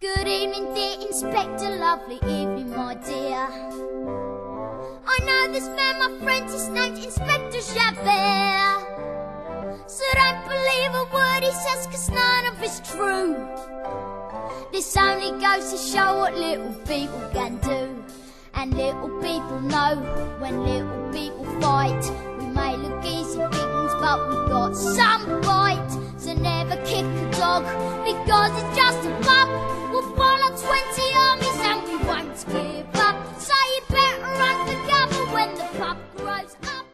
Good evening, dear Inspector, lovely evening, my dear. I know this man, my friend, his name's Inspector Javert. So don't believe a word he says, 'cause none of it's true. This only goes to show what little people can do. And little people know when little people fight. We may look easy things, but we've got some bite. So never kick a dog, because it's just a pup. We'll follow 20 armies and we won't give up. So you better run for cover when the pup grows up.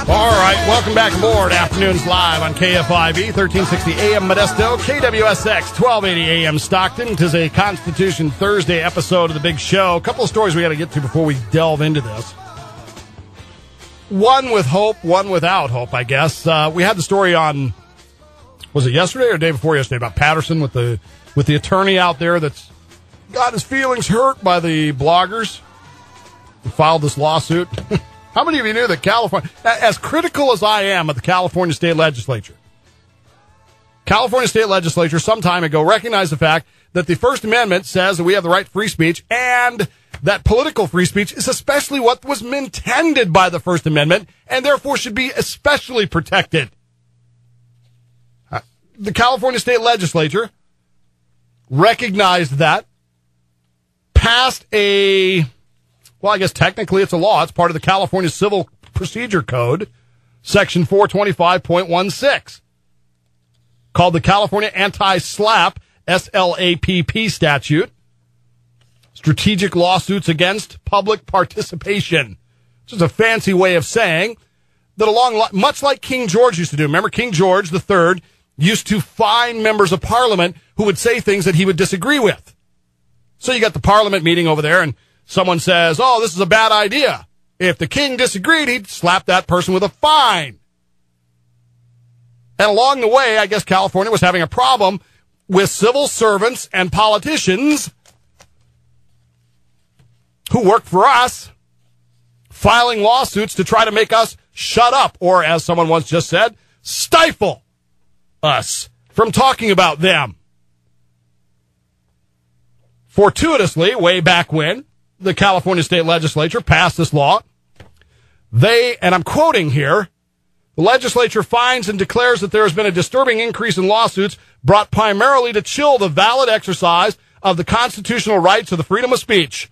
All right, welcome back aboard. Afternoons live on KFIV, 1360 AM Modesto, KWSX, 1280 AM Stockton. 'Tis a Constitution Thursday episode of the big show. A couple of stories we got to get to before we delve into this. One with hope, one without hope, I guess. We had the story on, was it yesterday or the day before yesterday, about Patterson with the attorney out there that's got his feelings hurt by the bloggers who filed this lawsuit. How many of you knew that California, as critical as I am of the California State Legislature some time ago recognized the fact that the First Amendment says that we have the right to free speech, and that political free speech is especially what was intended by the First Amendment, and therefore should be especially protected. The California State Legislature recognized that, passed a, well, I guess technically it's a law. It's part of the California Civil Procedure Code, Section 425.16, called the California Anti-SLAPP, SLAPP statute, Strategic Lawsuits Against Public Participation. Which is a fancy way of saying that much like King George used to do. Remember, King George III used to fine members of Parliament who would say things that he would disagree with. So you got the Parliament meeting over there, and someone says, oh, this is a bad idea. If the king disagreed, he'd slap that person with a fine. And along the way, I guess California was having a problem with civil servants and politicians who work for us filing lawsuits to try to make us shut up, or as someone once just said, stifle us from talking about them. Fortuitously, way back when the California State Legislature passed this law, and I'm quoting here, the legislature finds and declares that there has been a disturbing increase in lawsuits brought primarily to chill the valid exercise of the constitutional rights of the freedom of speech.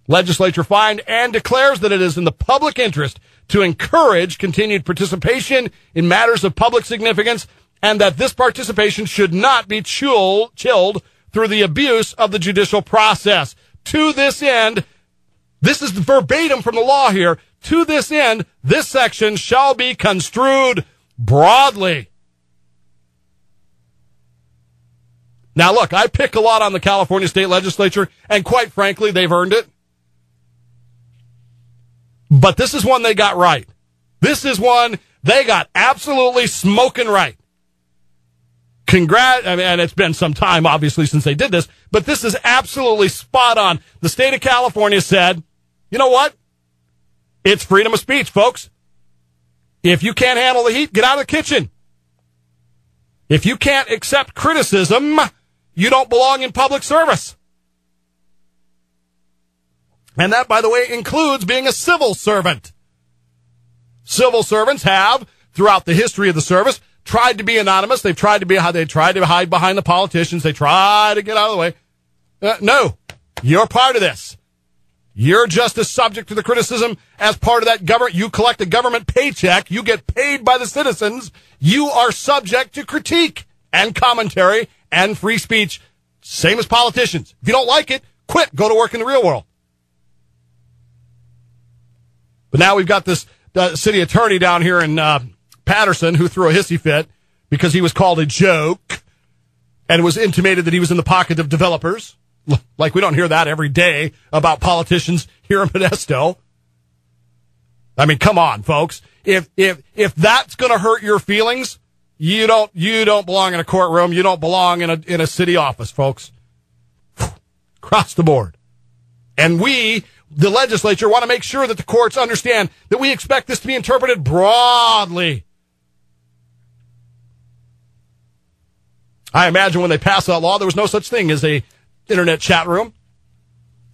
Legislature finds and declares that it is in the public interest to encourage continued participation in matters of public significance, and that this participation should not be chilled through the abuse of the judicial process. To this end, this is verbatim from the law here, to this end, this section shall be construed broadly. Now look, I pick a lot on the California State Legislature, and quite frankly, they've earned it. But this is one they got right. This is one they got absolutely smoking right. And it's been some time, obviously, since they did this, but this is absolutely spot on. The state of California said, you know what? It's freedom of speech, folks. If you can't handle the heat, get out of the kitchen. If you can't accept criticism, you don't belong in public service. And that, by the way, includes being a civil servant. Civil servants have, throughout the history of the service, tried to be anonymous. They tried to hide behind the politicians. They try to get out of the way. No, you're part of this. You're just as subject to the criticism as part of that government. You collect a government paycheck. You get paid by the citizens. You are subject to critique and commentary and free speech. Same as politicians. If you don't like it, quit. Go to work in the real world. But now we've got this city attorney down here in Patterson who threw a hissy fit because he was called a joke, and it was intimated that he was in the pocket of developers. Like we don't hear that every day about politicians here in Modesto. I mean, come on, folks. If that's going to hurt your feelings, you don't belong in a courtroom. You don't belong in a city office, folks. Across the board. And we, the legislature, want to make sure that the courts understand that we expect this to be interpreted broadly. I imagine when they passed that law, there was no such thing as a internet chat room.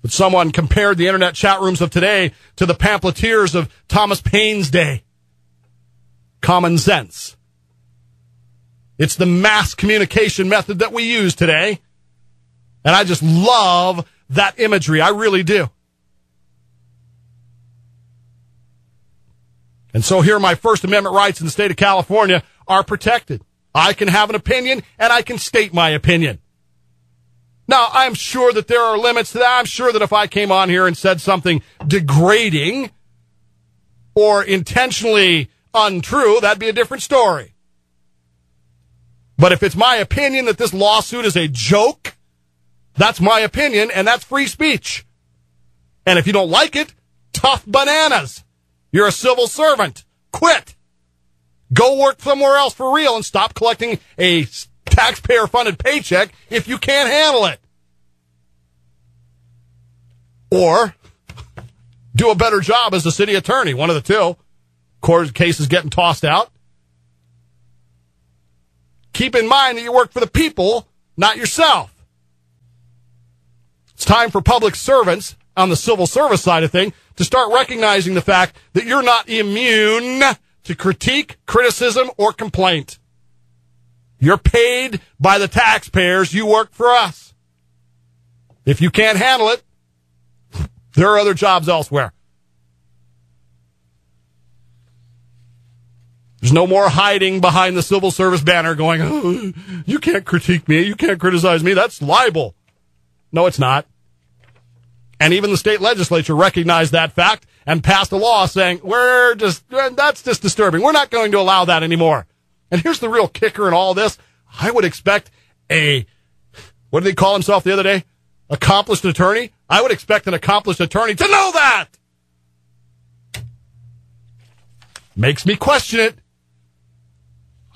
But someone compared the internet chat rooms of today to the pamphleteers of Thomas Paine's day. Common sense. It's the mass communication method that we use today. And I just love that imagery. I really do. And so here my First Amendment rights in the state of California are protected. I can have an opinion, and I can state my opinion. Now, I'm sure that there are limits to that. I'm sure that if I came on here and said something degrading or intentionally untrue, that'd be a different story. But if it's my opinion that this lawsuit is a joke, that's my opinion, and that's free speech. And if you don't like it, tough bananas. You're a civil servant. Quit. Go work somewhere else for real and stop collecting a taxpayer-funded paycheck if you can't handle it. Or do a better job as a city attorney, one of the two. Court case is getting tossed out. Keep in mind that you work for the people, not yourself. It's time for public servants on the civil service side of things to start recognizing the fact that you're not immune to critique, criticism, or complaint. You're paid by the taxpayers. You work for us. If you can't handle it, there are other jobs elsewhere. There's no more hiding behind the civil service banner going, oh, you can't critique me, you can't criticize me, that's libel. No, it's not. And even the state legislature recognized that fact and passed a law saying, that's just disturbing. We're not going to allow that anymore. And here's the real kicker in all this. I would expect what did they call himself the other day? Accomplished attorney? I would expect an accomplished attorney to know that. Makes me question it.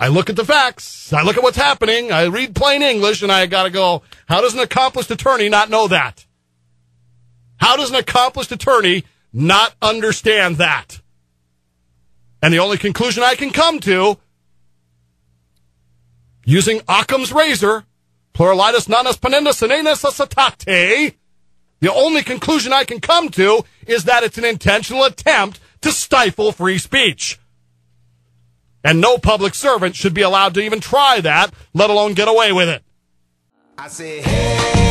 I look at the facts. I look at what's happening. I read plain English, and I got to go, how does an accomplished attorney not know that? How does an accomplished attorney not understand that? And the only conclusion I can come to, using Occam's razor, pluralitas nanas penenda senenas asatate, the only conclusion I can come to is that it's an intentional attempt to stifle free speech. And no public servant should be allowed to even try that, let alone get away with it. I said, hey.